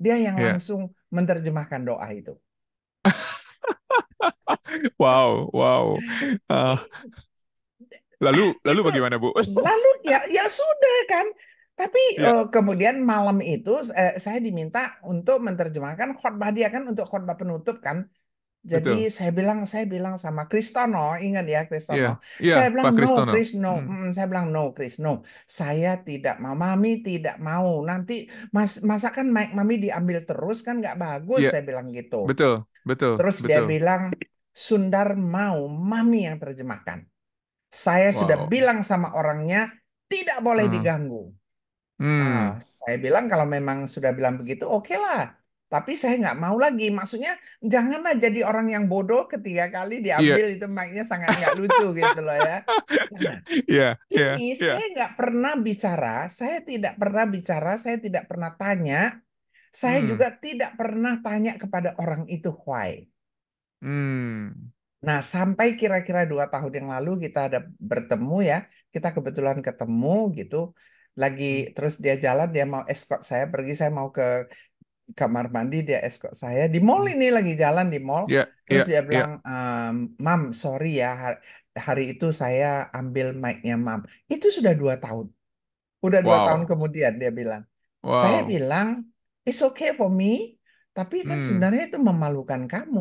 S2: dia yang
S1: iya.
S2: langsung menerjemahkan doa itu.
S1: Wow, wow. Ah, lalu
S2: Itu
S1: bagaimana, Bu?
S2: lalu ya ya sudah kan. Tapi
S1: Iya,
S2: kemudian malam itu saya diminta untuk menerjemahkan khotbah dia kan untuk khotbah penutup kan. Jadi
S1: betul.
S2: saya bilang sama Kristono, ingat ya
S1: Iya,
S2: Kristono.
S1: iya,
S2: Saya bilang
S1: Pak
S2: no,
S1: Kristono.
S2: Chris, no.
S1: Hmm,
S2: Saya bilang no, Chris, no. Saya tidak mau, Mami tidak mau. Nanti masakan Mami diambil terus kan nggak bagus.
S1: iya,
S2: Saya bilang gitu.
S1: betul, betul,
S2: Terus dia
S1: betul.
S2: bilang, Sundar mau Mami yang terjemahkan. Saya sudah
S1: Wow.
S2: bilang sama orangnya, tidak boleh
S1: Hmm,
S2: diganggu. Ah,
S1: hmm,
S2: saya bilang kalau memang sudah bilang begitu, oke lah. Tapi saya nggak mau lagi. Maksudnya, janganlah jadi orang yang bodoh ketiga kali
S1: iya,
S2: diambil itu mic-nya sangat nggak lucu gitu loh ya. Nah,
S1: iya, iya,
S2: ini
S1: iya.
S2: saya nggak pernah bicara, saya tidak pernah bicara, saya tidak pernah tanya, saya
S1: Hmm,
S2: juga tidak pernah tanya kepada orang itu why.
S1: hmm,
S2: Nah, sampai kira-kira 2 tahun yang lalu kita ada bertemu ya, kita kebetulan ketemu gitu, lagi
S1: hmm.
S2: terus dia jalan, dia mau escort saya pergi, saya mau ke kamar mandi, dia escort saya di mall
S1: Hmm.
S2: ini lagi jalan di mall,
S1: Iya,
S2: terus
S1: iya,
S2: dia
S1: iya.
S2: bilang, Mam, sorry ya, hari itu saya ambil mic-nya Mam. Itu sudah 2 tahun, udah 2 tahun
S1: Wow,
S2: kemudian dia bilang, saya
S1: wow.
S2: bilang, it's okay for me, tapi kan
S1: Hmm,
S2: sebenarnya itu memalukan kamu.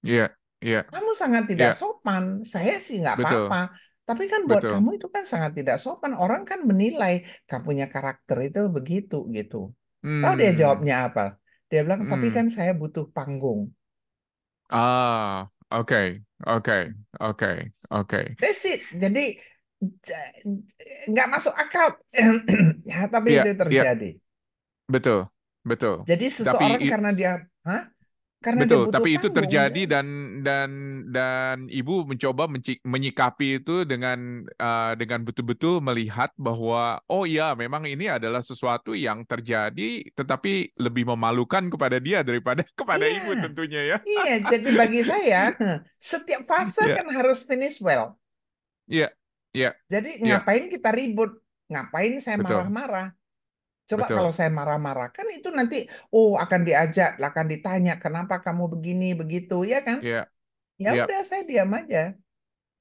S1: iya, iya,
S2: Kamu sangat tidak
S1: iya.
S2: sopan. Saya sih nggak apa-apa.
S1: Betul,
S2: Tapi kan buat
S1: betul.
S2: kamu itu kan sangat tidak sopan. Orang kan menilai kamu punya karakter itu begitu gitu. Tahu dia
S1: Hmm,
S2: jawabnya apa? Dia bilang, tapi
S1: hmm.
S2: kan saya butuh panggung.
S1: Ah, oke, oke, oke, oke.
S2: That's it. Jadi j- nggak masuk akal. Ya, tapi
S1: Iya,
S2: itu
S1: iya,
S2: terjadi.
S1: betul, betul.
S2: Jadi
S1: Tapi
S2: seseorang karena dia, hah? Karena dia
S1: betul,
S2: butuh
S1: tapi itu
S2: panggung,
S1: terjadi
S2: dia,
S1: dan ibu mencoba menyikapi itu dengan betul-betul melihat bahwa oh iya memang ini adalah sesuatu yang terjadi, tetapi lebih memalukan kepada dia daripada kepada
S2: iya,
S1: ibu tentunya ya.
S2: iya. Jadi bagi saya, setiap fase
S1: Iya,
S2: kan harus finish well.
S1: iya, iya,
S2: Jadi
S1: iya,
S2: ngapain kita ribut? Ngapain saya
S1: betul,
S2: marah-marah? Coba
S1: betul.
S2: kalau saya marah-marah, kan itu nanti, oh akan diajak, akan ditanya, kenapa kamu begini, begitu, ya kan?
S1: Iya,
S2: Ya
S1: iya,
S2: udah, saya diam aja.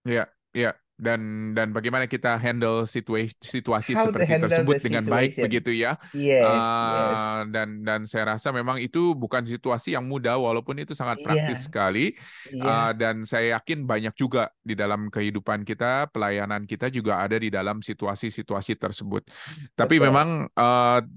S1: iya, iya. dan bagaimana kita handle situasi
S2: How to
S1: seperti
S2: handle
S1: tersebut
S2: the
S1: dengan baik
S2: situation.
S1: begitu ya.
S2: Yes, yes.
S1: Dan saya rasa memang itu bukan situasi yang mudah walaupun itu sangat praktis
S2: Iya,
S1: sekali.
S2: iya,
S1: Dan saya yakin banyak juga di dalam kehidupan kita, pelayanan kita juga ada di dalam situasi-situasi tersebut. Tapi
S2: betul.
S1: memang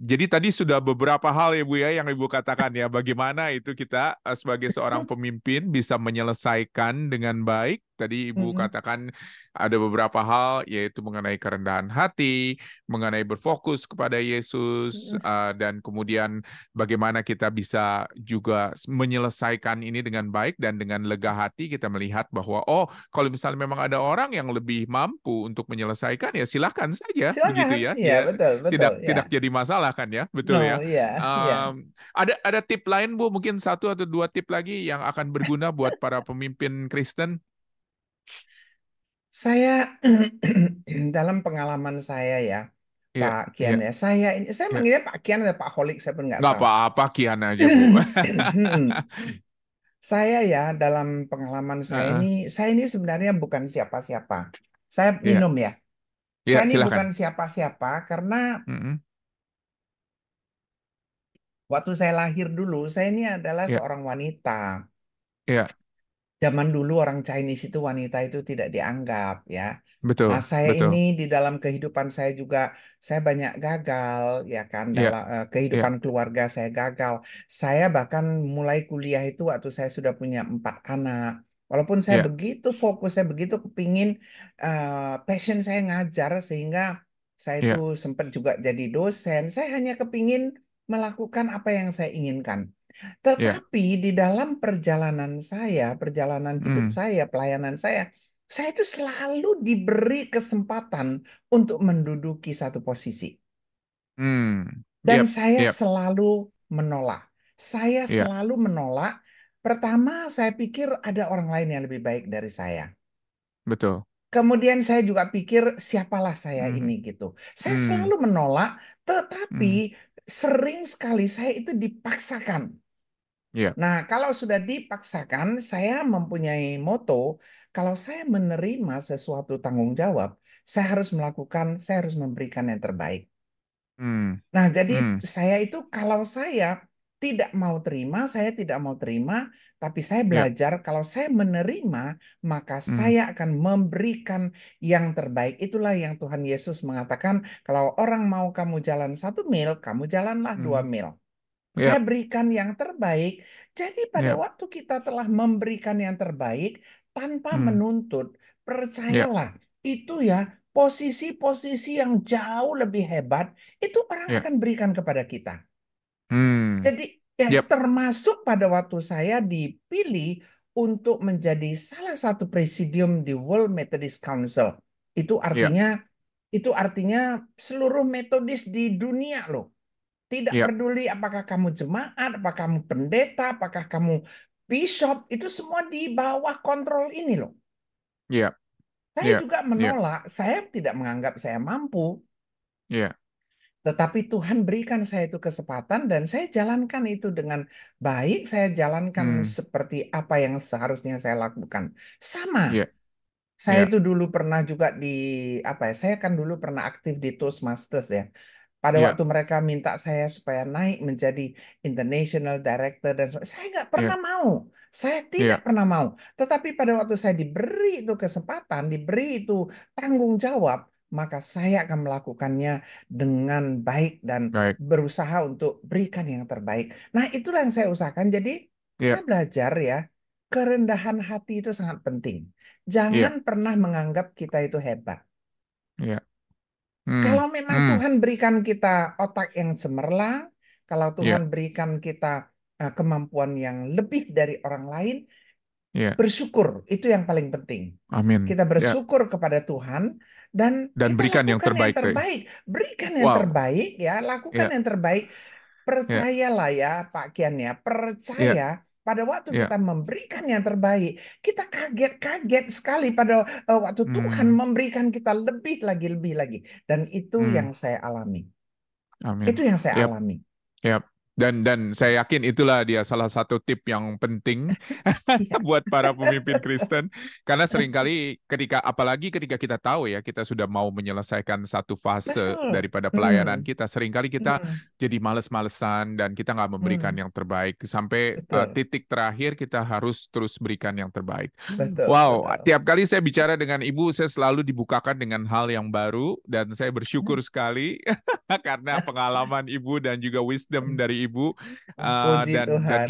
S1: jadi tadi sudah beberapa hal ya Bu ya yang Ibu katakan ya, bagaimana itu kita sebagai seorang pemimpin bisa menyelesaikan dengan baik. Tadi Ibu
S2: Mm-mm,
S1: katakan ada beberapa hal yaitu mengenai kerendahan hati, mengenai berfokus kepada Yesus,
S2: mm-mm.
S1: dan kemudian bagaimana kita bisa juga menyelesaikan ini dengan baik dan dengan lega hati kita melihat bahwa oh kalau misalnya memang ada orang yang lebih mampu untuk menyelesaikan ya silakan saja begitu
S2: Silakan.
S1: ya,
S2: Iya,
S1: dia
S2: betul, betul.
S1: tidak
S2: Ya.
S1: tidak jadi masalah kan ya, betul ya.
S2: No, iya, iya.
S1: Ada tip lain Bu, mungkin satu atau dua tip lagi yang akan berguna buat para pemimpin Kristen?
S2: Saya dalam pengalaman saya ya,
S1: Iya,
S2: Pak Kian
S1: iya,
S2: ya, saya
S1: iya.
S2: manggilnya Pak Kian atau Pak Holik, saya pun nggak
S1: Nggak
S2: tahu.
S1: apa-apa, Kian aja Bu.
S2: Saya ya dalam pengalaman
S1: Heeh.
S2: saya ini sebenarnya bukan siapa-siapa. Saya
S1: Iya,
S2: minum ya.
S1: iya
S2: Saya ini
S1: silakan.
S2: bukan siapa-siapa karena
S1: Mm-mm.
S2: waktu saya lahir dulu, saya ini adalah
S1: Iya,
S2: seorang wanita.
S1: iya,
S2: Zaman dulu orang Chinese itu wanita itu tidak dianggap ya.
S1: betul,
S2: Nah, saya ini
S1: betul.
S2: di dalam kehidupan saya juga saya banyak gagal ya kan
S1: Iya,
S2: dalam
S1: iya,
S2: kehidupan keluarga saya gagal. Saya bahkan mulai kuliah itu waktu saya sudah punya 4 anak. Walaupun saya
S1: iya,
S2: begitu fokus, saya begitu kepingin passion saya ngajar sehingga saya itu
S1: iya.
S2: sempat juga jadi dosen. Saya hanya kepingin melakukan apa yang saya inginkan.
S1: Iya.
S2: Tetapi di dalam perjalanan saya, perjalanan hidup
S1: Hmm,
S2: saya itu selalu diberi kesempatan untuk menduduki satu posisi.
S1: hmm.
S2: Dan
S1: Yep,
S2: saya
S1: yep,
S2: selalu menolak. Saya
S1: iya,
S2: selalu menolak. Pertama, saya pikir ada orang lain yang lebih baik dari saya.
S1: betul.
S2: Kemudian saya juga pikir siapalah saya ini
S1: Hmm,
S2: gitu. Saya
S1: hmm,
S2: selalu menolak, tetapi
S1: hmm.
S2: sering sekali saya itu dipaksakan.
S1: Iya,
S2: Nah, kalau sudah dipaksakan, saya mempunyai moto, kalau saya menerima sesuatu tanggung jawab, saya harus memberikan yang terbaik.
S1: hmm,
S2: Nah, jadi
S1: hmm,
S2: saya itu kalau saya tidak mau terima, saya tidak mau terima, tapi saya
S1: iya,
S2: belajar kalau saya menerima, maka
S1: hmm,
S2: saya akan memberikan yang terbaik. Itulah yang Tuhan Yesus mengatakan, kalau orang mau kamu jalan 1 mil, kamu jalanlah dua
S1: hmm.
S2: mil. Saya
S1: Yep,
S2: berikan yang terbaik. Jadi pada
S1: yep,
S2: waktu kita telah memberikan yang terbaik tanpa
S1: hmm,
S2: menuntut,
S1: yep,
S2: percayalah, itu ya posisi-posisi yang jauh lebih hebat itu orang
S1: yep,
S2: akan berikan kepada kita.
S1: hmm,
S2: Jadi ya
S1: yep,
S2: termasuk pada waktu saya dipilih untuk menjadi salah satu presidium di World Methodist Council. Itu
S1: yep,
S2: artinya itu artinya seluruh metodis di dunia loh. Tidak
S1: yep,
S2: peduli apakah kamu jemaat, apakah kamu pendeta, apakah kamu bishop, itu semua di bawah kontrol ini loh.
S1: yep,
S2: Saya
S1: yep,
S2: juga
S1: yep,
S2: menolak, saya tidak menganggap saya mampu,
S1: yep,
S2: tetapi Tuhan berikan saya itu kesempatan dan saya jalankan itu dengan baik, saya jalankan
S1: hmm,
S2: seperti apa yang seharusnya saya lakukan. Sama,
S1: yep,
S2: saya
S1: yep,
S2: itu dulu pernah juga di apa ya? Saya kan dulu pernah aktif di Toastmasters ya. Pada
S1: yep,
S2: waktu mereka minta saya supaya naik menjadi international director dan saya nggak pernah
S1: yep,
S2: mau. Saya tidak
S1: yep,
S2: pernah mau. Tetapi pada waktu saya diberi itu kesempatan, diberi itu tanggung jawab, maka saya akan melakukannya dengan baik dan
S1: baik,
S2: berusaha untuk berikan yang terbaik. Nah, itulah yang saya usahakan. Jadi, saya
S1: yep,
S2: belajar ya, kerendahan hati itu sangat penting. Jangan
S1: yep,
S2: pernah menganggap kita itu hebat.
S1: yep, hmm,
S2: Kalau memang
S1: hmm,
S2: Tuhan berikan kita otak yang cemerlang, kalau Tuhan
S1: yep,
S2: berikan kita kemampuan yang lebih dari orang lain,
S1: yep,
S2: bersyukur. Itu yang paling penting.
S1: amin,
S2: Kita
S1: ya,
S2: bersyukur kepada Tuhan dan
S1: dan
S2: kita
S1: berikan yang
S2: lakukan yang
S1: terbaik deh.
S2: terbaik. Berikan yang
S1: Wow,
S2: terbaik ya, lakukan
S1: ya,
S2: yang terbaik.
S1: ya,
S2: Percayalah ya Pak Kian ya,
S1: ya,
S2: percaya pada waktu
S1: ya,
S2: kita memberikan yang terbaik, kita kaget-kaget sekali pada waktu Tuhan
S1: hmm,
S2: memberikan kita lebih lagi, lebih lagi. Dan itu yang
S1: hmm,
S2: saya alami.
S1: amin,
S2: Itu yang saya
S1: yep,
S2: alami.
S1: yep. Dan saya yakin itulah dia salah satu tip yang penting
S2: Iya,
S1: buat para pemimpin Kristen, karena seringkali apalagi ketika kita tahu ya kita sudah mau menyelesaikan satu fase
S2: betul.
S1: daripada pelayanan
S2: Hmm,
S1: kita, seringkali kita
S2: hmm,
S1: jadi males-malesan dan kita nggak memberikan
S2: hmm,
S1: yang terbaik sampai
S2: betul,
S1: titik terakhir kita harus terus berikan yang terbaik.
S2: betul,
S1: Wow,
S2: betul.
S1: tiap kali saya bicara dengan ibu, saya selalu dibukakan dengan hal yang baru dan saya bersyukur sekali karena pengalaman ibu dan juga wisdom dari ibu.
S2: Puji
S1: Dan
S2: Tuhan.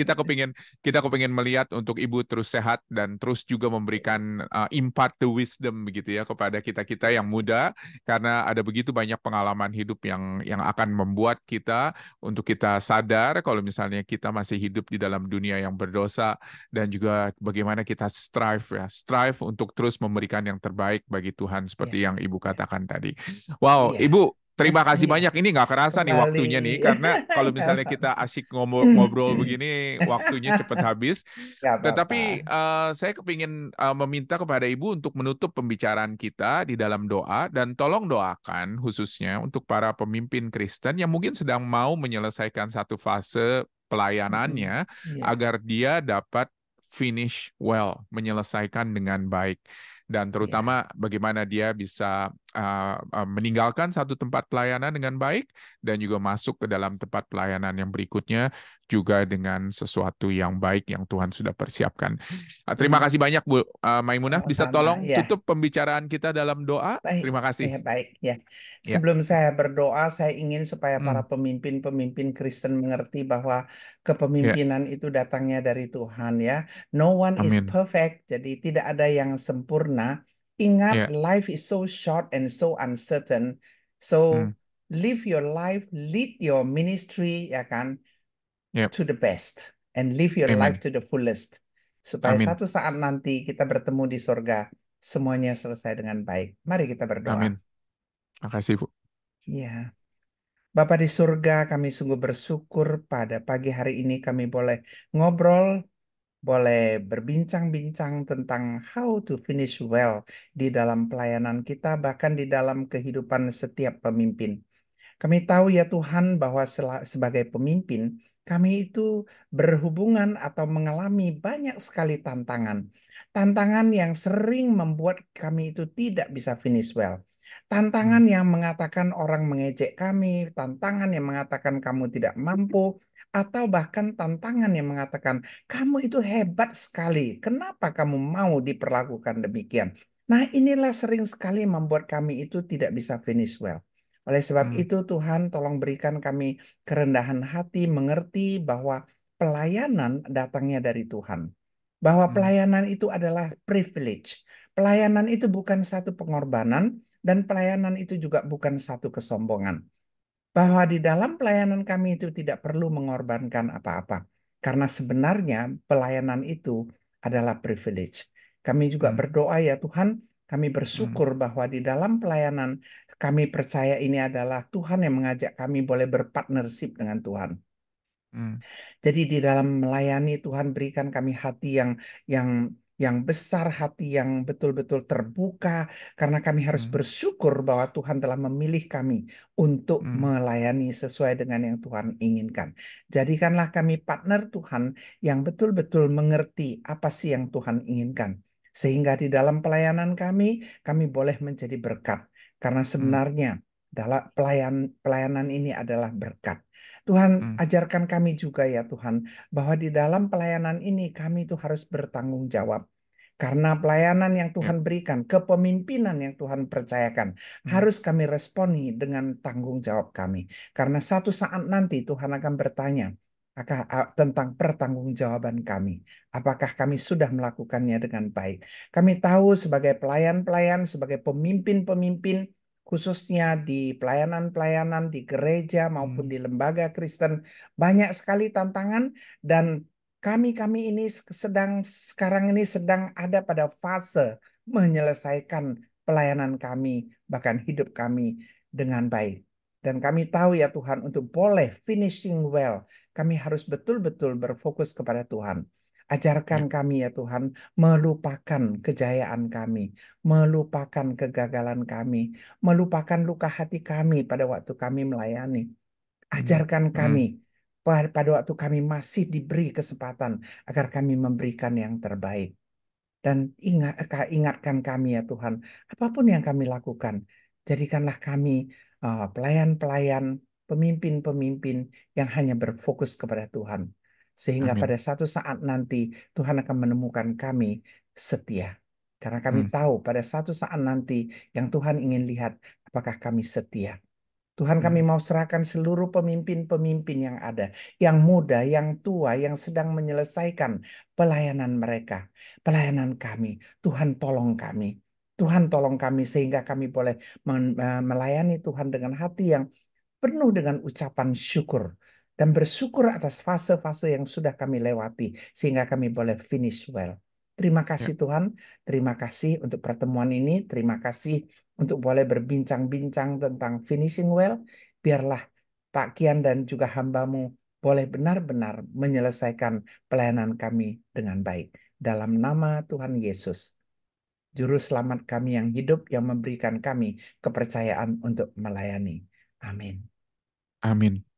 S1: kita kepingin melihat untuk ibu terus sehat dan terus juga memberikan impart the wisdom begitu ya kepada kita-kita yang muda, karena ada begitu banyak pengalaman hidup yang akan membuat kita untuk kita sadar kalau misalnya kita masih hidup di dalam dunia yang berdosa, dan juga bagaimana kita strive untuk terus memberikan yang terbaik bagi Tuhan
S2: Iya,
S1: seperti yang ibu
S2: iya,
S1: katakan tadi. Wow,
S2: iya,
S1: ibu, terima kasih
S2: iya.
S1: banyak. Ini nggak kerasa nih
S2: Kembali.
S1: waktunya nih, karena kalau
S2: Nggak
S1: misalnya kita
S2: apa-apa.
S1: asyik ngobrol begini, waktunya cepat habis.
S2: Nggak apa-apa.
S1: Tetapi saya kepingin meminta kepada Ibu untuk menutup pembicaraan kita di dalam doa, dan tolong doakan khususnya untuk para pemimpin Kristen yang mungkin sedang mau menyelesaikan satu fase
S2: Mm-mm.
S1: pelayanannya
S2: Iya,
S1: agar dia dapat finish well, menyelesaikan dengan baik. Dan
S2: iya.
S1: terutama bagaimana dia bisa meninggalkan satu tempat pelayanan dengan baik dan juga masuk ke dalam tempat pelayanan yang berikutnya juga dengan sesuatu yang baik yang Tuhan sudah persiapkan. Terima
S2: Hmm,
S1: kasih banyak Bu Maimunah. Bisa
S2: sama-sama.
S1: tolong
S2: Ya.
S1: tutup pembicaraan kita dalam doa?
S2: Baik,
S1: Terima kasih.
S2: ya baik ya.
S1: Ya.
S2: Sebelum saya berdoa, saya ingin supaya para
S1: Hmm.
S2: pemimpin-pemimpin Kristen mengerti bahwa
S1: Ya.
S2: kepemimpinan itu datangnya dari Tuhan ya. No one is
S1: Amin.
S2: perfect, jadi tidak ada yang sempurna. Ingat,
S1: Ya.
S2: life is so short and so uncertain. So
S1: Hmm.
S2: live your life, lead your ministry, ya kan,
S1: Ya.
S2: to the best and live your life
S1: Amen.
S2: to the fullest. Supaya
S1: Amin.
S2: satu saat nanti kita bertemu di surga, semuanya selesai dengan baik. Mari kita berdoa.
S1: Amin. Makasih Bu.
S2: Ya, Bapa di surga, kami sungguh bersyukur pada pagi hari ini kami boleh ngobrol, boleh berbincang-bincang tentang how to finish well di dalam pelayanan kita, bahkan di dalam kehidupan setiap pemimpin. Kami tahu ya Tuhan bahwa sebagai pemimpin, kami itu berhubungan atau mengalami banyak sekali tantangan. Tantangan yang sering membuat kami itu tidak bisa finish well.
S1: Hmm.
S2: Tantangan yang mengatakan orang mengejek kami, tantangan yang mengatakan kamu tidak mampu, atau bahkan tantangan yang mengatakan kamu itu hebat sekali, kenapa kamu mau diperlakukan demikian? Nah, inilah sering sekali membuat kami itu tidak bisa finish well. Oleh sebab
S1: Hmm.
S2: itu Tuhan tolong berikan kami kerendahan hati mengerti bahwa pelayanan datangnya dari Tuhan. Bahwa
S1: Hmm.
S2: pelayanan itu adalah privilege. Pelayanan itu bukan satu pengorbanan dan pelayanan itu juga bukan satu kesombongan. Bahwa di dalam pelayanan kami itu tidak perlu mengorbankan apa-apa. Karena sebenarnya pelayanan itu adalah privilege. Kami juga
S1: Hmm.
S2: berdoa ya Tuhan, kami
S1: Hmm.
S2: bersyukur bahwa di dalam pelayanan kami percaya ini adalah Tuhan yang mengajak kami boleh berpartnership dengan Tuhan.
S1: Hmm.
S2: Jadi di dalam melayani Tuhan berikan kami hati yang yang besar, hati yang betul-betul terbuka karena kami harus
S1: Hmm.
S2: bersyukur bahwa Tuhan telah memilih kami untuk
S1: Hmm.
S2: melayani sesuai dengan yang Tuhan inginkan. Jadikanlah kami partner Tuhan yang betul-betul mengerti apa sih yang Tuhan inginkan. Sehingga di dalam pelayanan kami boleh menjadi berkat. Karena
S1: Hmm.
S2: sebenarnya dalam pelayanan ini adalah berkat. Tuhan,
S1: Hmm.
S2: ajarkan kami juga ya Tuhan, bahwa di dalam pelayanan ini kami itu harus bertanggung jawab. Karena pelayanan yang
S1: Ya.
S2: Tuhan berikan, kepemimpinan yang Tuhan percayakan,
S1: Hmm.
S2: harus kami responi dengan tanggung jawab kami. Karena satu saat nanti Tuhan akan bertanya tentang pertanggungjawaban kami. Apakah kami sudah melakukannya dengan baik? Kami tahu sebagai pelayan-pelayan, sebagai pemimpin-pemimpin, khususnya di pelayanan-pelayanan di gereja maupun
S1: Hmm.
S2: di lembaga Kristen, banyak sekali tantangan dan kami ini sekarang ini sedang ada pada fase menyelesaikan pelayanan kami, bahkan hidup kami dengan baik. Dan kami tahu ya Tuhan untuk boleh finishing well, kami harus betul-betul berfokus kepada Tuhan.
S1: Ya.
S2: Ajarkan kami ya Tuhan melupakan kejayaan kami, melupakan kegagalan kami, melupakan luka hati kami pada waktu kami melayani.
S1: Hmm.
S2: Ajarkan
S1: Hmm.
S2: kami pada waktu kami masih diberi kesempatan agar kami memberikan yang terbaik. Dan ingatkan kami ya Tuhan, apapun yang kami lakukan, jadikanlah kami pelayan-pelayan, pemimpin-pemimpin yang hanya berfokus kepada Tuhan. Sehingga
S1: Amin.
S2: pada satu saat nanti Tuhan akan menemukan kami setia. Karena kami
S1: Hmm.
S2: tahu pada satu saat nanti yang Tuhan ingin lihat apakah kami setia. Tuhan, kami
S1: Hmm.
S2: mau serahkan seluruh pemimpin-pemimpin yang ada, yang muda, yang tua, yang sedang menyelesaikan pelayanan mereka, pelayanan kami. Tuhan tolong kami. Tuhan tolong kami sehingga kami boleh melayani Tuhan dengan hati yang penuh dengan ucapan syukur dan bersyukur atas fase-fase yang sudah kami lewati sehingga kami boleh finish well. Terima
S1: Ya.
S2: kasih Tuhan, terima kasih untuk pertemuan ini, terima kasih untuk boleh berbincang-bincang tentang finishing well. Biarlah Pak Kian dan juga hambamu boleh benar-benar menyelesaikan pelayanan kami dengan baik. Dalam nama Tuhan Yesus, Juru Selamat kami yang hidup yang memberikan kami kepercayaan untuk melayani. Amin.
S1: Amin.